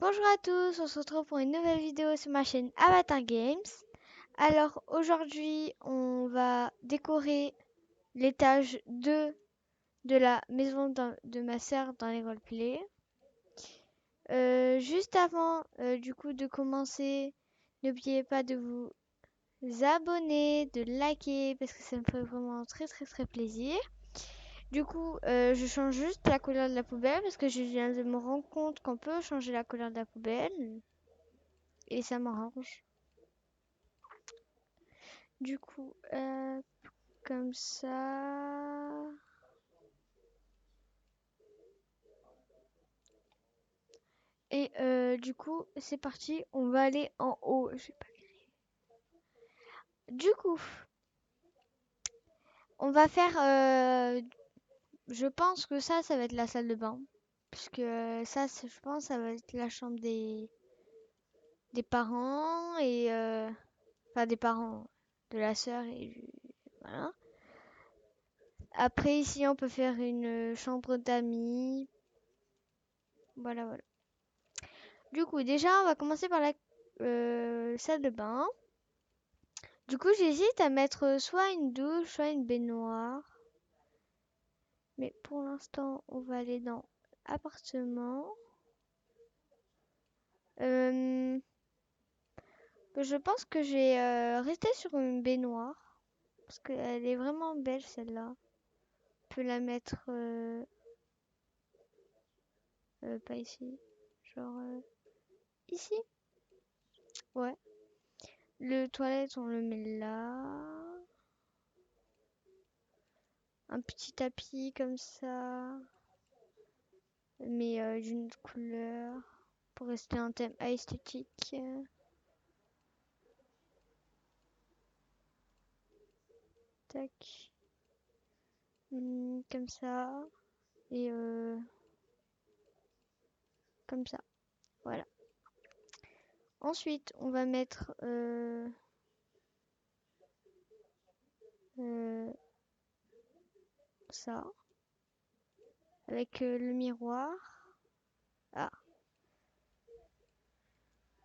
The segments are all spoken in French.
Bonjour à tous, on se retrouve pour une nouvelle vidéo sur ma chaîne Avatar Games. Alors aujourd'hui, on va décorer l'étage 2 de la maison de ma sœur dans les roleplays. Juste avant du coup de commencer, n'oubliez pas de vous abonner, de liker parce que ça me fait vraiment très plaisir. Du coup, je change juste la couleur de la poubelle parce que je viens de me rendre compte qu'on peut changer la couleur de la poubelle et ça m'arrange. Du coup, comme ça. Et du coup, c'est parti. On va aller en haut. Du coup, on va faire. Je pense que ça va être la salle de bain. Puisque ça, je pense, ça va être la chambre des parents et. Enfin, des parents de la sœur et. Voilà. Après, ici, on peut faire une chambre d'amis. Voilà. Du coup, déjà, on va commencer par la salle de bain. Du coup, j'hésite à mettre soit une douche, soit une baignoire. Mais pour l'instant, on va aller dans appartement. Euh, je pense que je vais rester sur une baignoire. Parce qu'elle est vraiment belle, celle-là. On peut la mettre pas ici. Genre ici. Ouais. Le toilette, on le met là. Un petit tapis comme ça. Mais d'une autre couleur. Pour rester un thème esthétique. Tac. Comme ça. Et comme ça. Voilà. Ensuite, on va mettre euh, ça. Avec le miroir. Ah.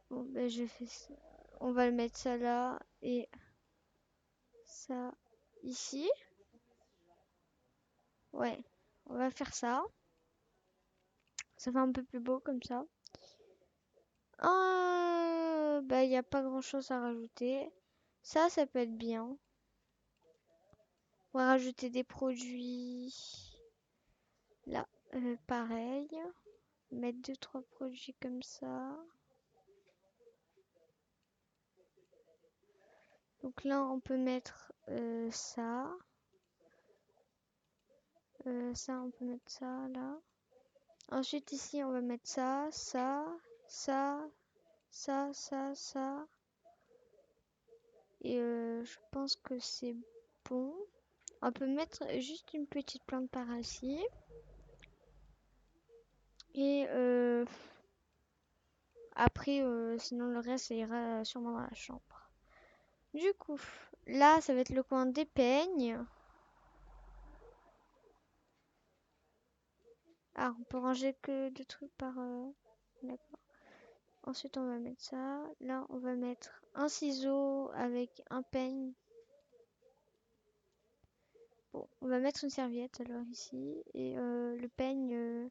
Bon, ben je fais ça. On va le mettre ça là. Et ça ici. Ouais. On va faire ça. Ça fait un peu plus beau comme ça. Bah, il n'y a pas grand chose à rajouter. Ça peut être bien. On va rajouter des produits. Là, pareil. Mettre deux, trois produits comme ça. Donc là, on peut mettre ça. Ça, on peut mettre ça là. Ensuite, ici, on va mettre ça, ça, ça, ça. Et je pense que c'est bon. On peut mettre juste une petite plante par ici. Et après, sinon le reste, ça ira sûrement dans la chambre. Du coup, là, ça va être le coin des peignes. Ah, on peut ranger que deux trucs par... D'accord. Ensuite, on va mettre ça. Là, on va mettre un ciseau avec un peigne. Bon, on va mettre une serviette alors ici. Et le peigne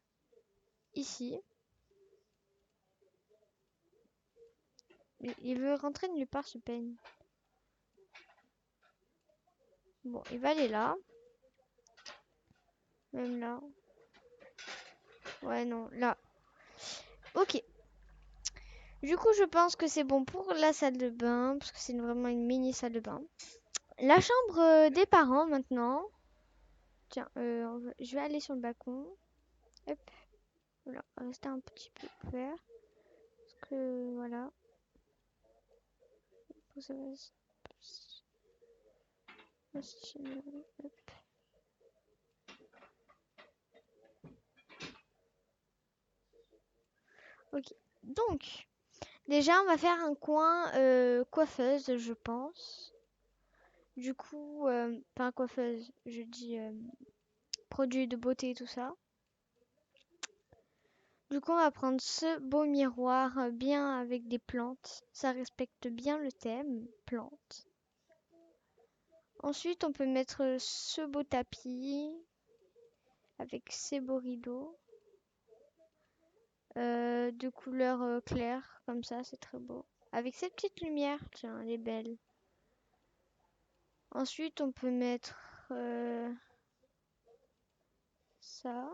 ici. Mais il veut rentrer de nulle part ce peigne. Bon, il va aller là. Même là. Ouais, non, là. Ok. Du coup, je pense que c'est bon pour la salle de bain. Parce que c'est vraiment une mini salle de bain. La chambre des parents maintenant. Tiens, je vais aller sur le balcon. Hop. Voilà, on va rester un petit peu ouvert. Parce que voilà. Ok. Donc, déjà, on va faire un coin coiffeuse, je pense. Du coup, pas coiffeuse, je dis produits de beauté et tout ça. Du coup, on va prendre ce beau miroir bien avec des plantes. Ça respecte bien le thème, plantes. Ensuite, on peut mettre ce beau tapis avec ces beaux rideaux de couleur claire, comme ça, c'est très beau. Avec cette petite lumière, tiens, elle est belle. Ensuite, on peut mettre ça.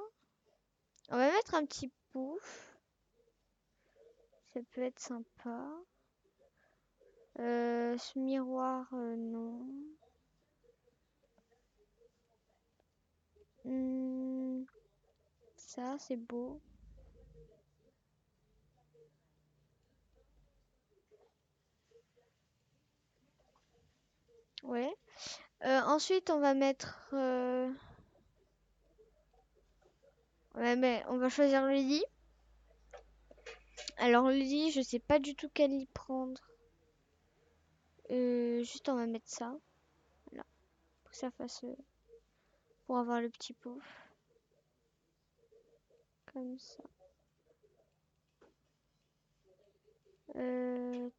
On va mettre un petit pouf. Ça peut être sympa. Ce miroir, non. Hmm, ça, c'est beau. Ouais. Ensuite, on va mettre... ouais, mais on va choisir le lit. Alors, le lit, je sais pas du tout quel lit prendre. Juste, on va mettre ça. Là. Pour que ça fasse... pour avoir le petit pouf. Comme ça.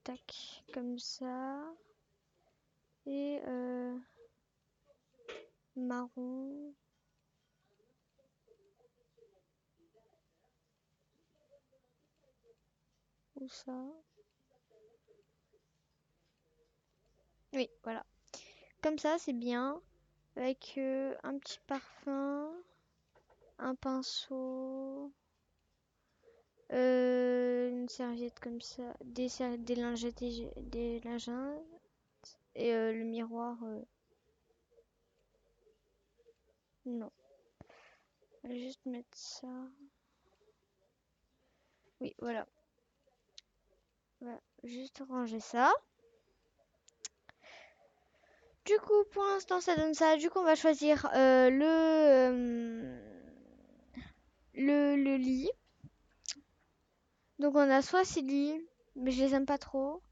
Tac. Comme ça. Et marron. Ou ça. Oui, voilà. Comme ça, c'est bien. Avec un petit parfum. Un pinceau. Une serviette comme ça. Des lingettes des lingettes. Et le miroir. Non. On va juste mettre ça. Oui, voilà. On va juste ranger ça. Du coup, pour l'instant, ça donne ça. Du coup, on va choisir le lit. Donc, on a soit ces lits, mais je les aime pas trop.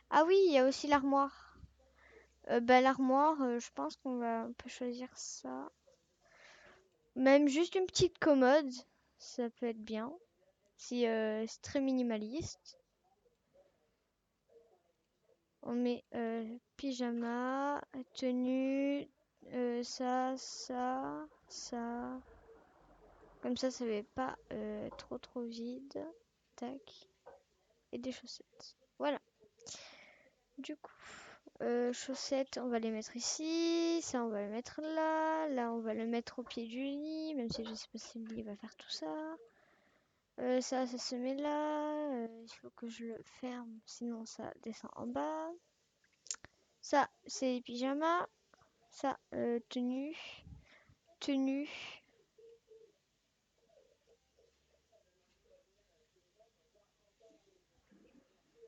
Ah oui, il y a aussi l'armoire. Bah, l'armoire, je pense on peut choisir ça. Même juste une petite commode, ça peut être bien. Si c'est très minimaliste. On met pyjama, tenue, ça. Comme ça fait pas trop vide. Tac. Et des chaussettes. Voilà. Du coup, chaussettes, on va les mettre ici. Ça, on va le mettre là. Là, on va le mettre au pied du lit. Même si je sais pas si le lit va faire tout ça. Ça se met là. Il faut que je le ferme. Sinon, ça descend en bas. Ça, c'est les pyjamas. Ça, tenue. Tenue.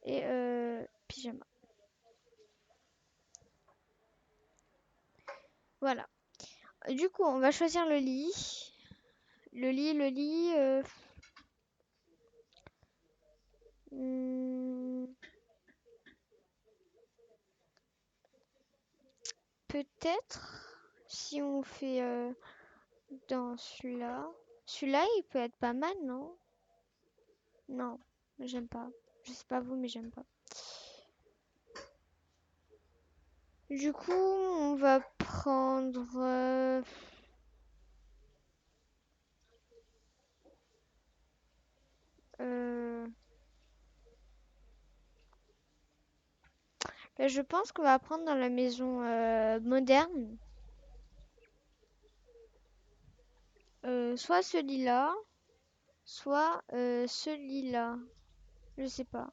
Et pyjama. Voilà. Du coup, on va choisir le lit. Le lit. Hmm, peut-être si on fait dans celui-là. Celui-là, il peut être pas mal, non? Non, j'aime pas. Je sais pas vous, mais j'aime pas. Du coup, on va prendre... euh, là, je pense qu'on va prendre dans la maison moderne. Soit ce lit-là, soit ce lit-là. Je sais pas.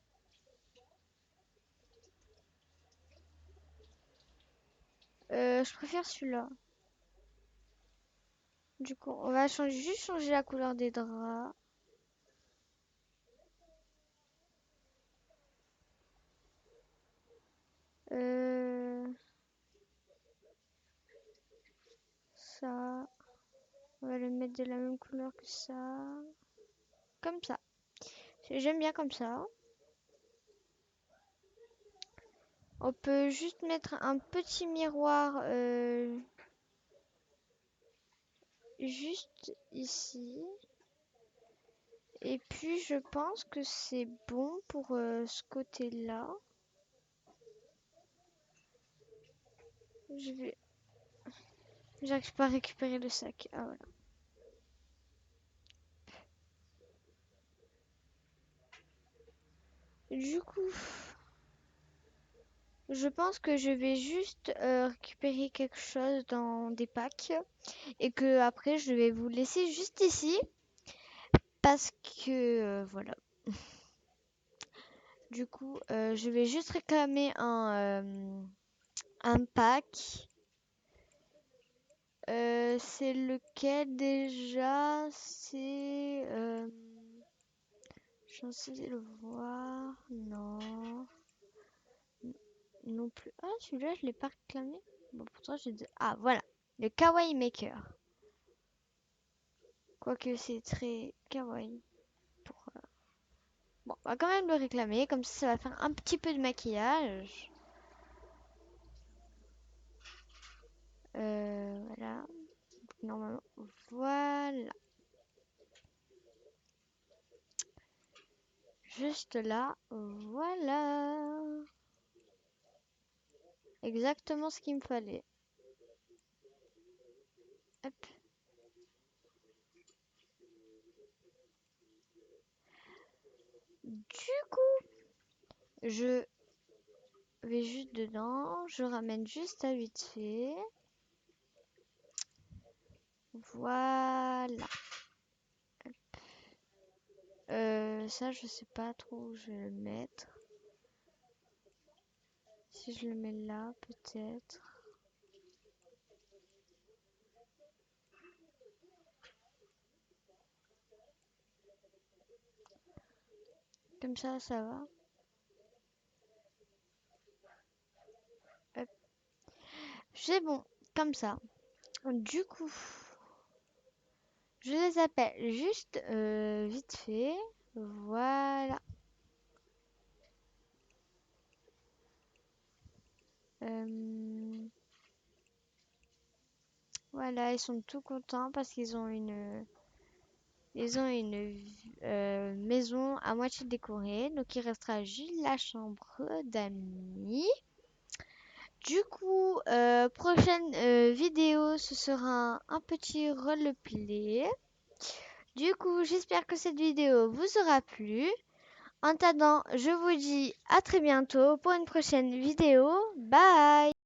Je préfère celui-là. Du coup, on va juste changer la couleur des draps. Euh, ça, on va le mettre de la même couleur que ça. Comme ça. J'aime bien comme ça. On peut juste mettre un petit miroir juste ici. Et puis je pense que c'est bon pour ce côté-là. Je vais... J'arrive pas à récupérer le sac. Ah voilà. Du coup, je pense que je vais juste récupérer quelque chose dans des packs et que après je vais vous laisser juste ici parce que voilà. Du coup, je vais juste réclamer un pack. C'est lequel déjà? C'est... je suis censée le voir. Non. Non plus. Ah, celui-là, je l'ai pas réclamé. Bon, pourtant, j'ai dit... Ah, voilà. Le Kawaii Maker. Quoique c'est très kawaii. Pour, bon, on va quand même le réclamer. Comme ça va faire un petit peu de maquillage. Voilà. Normalement, voilà. Juste là. Voilà. Exactement ce qu'il me fallait. Hop. Du coup, je vais juste dedans. Je ramène juste à vite fait. Voilà. Ça, je sais pas trop où je vais le mettre. Si je le mets là, peut-être. Comme ça va. Hop. C'est bon, comme ça. Du coup, je les appelle juste vite fait. Voilà. Voilà, ils sont tout contents parce qu'ils ont une maison à moitié décorée. Donc il restera juste la chambre d'amis. Du coup, prochaine vidéo, ce sera un petit roleplay. Du coup, j'espère que cette vidéo vous aura plu. En attendant, je vous dis à très bientôt pour une prochaine vidéo. Bye!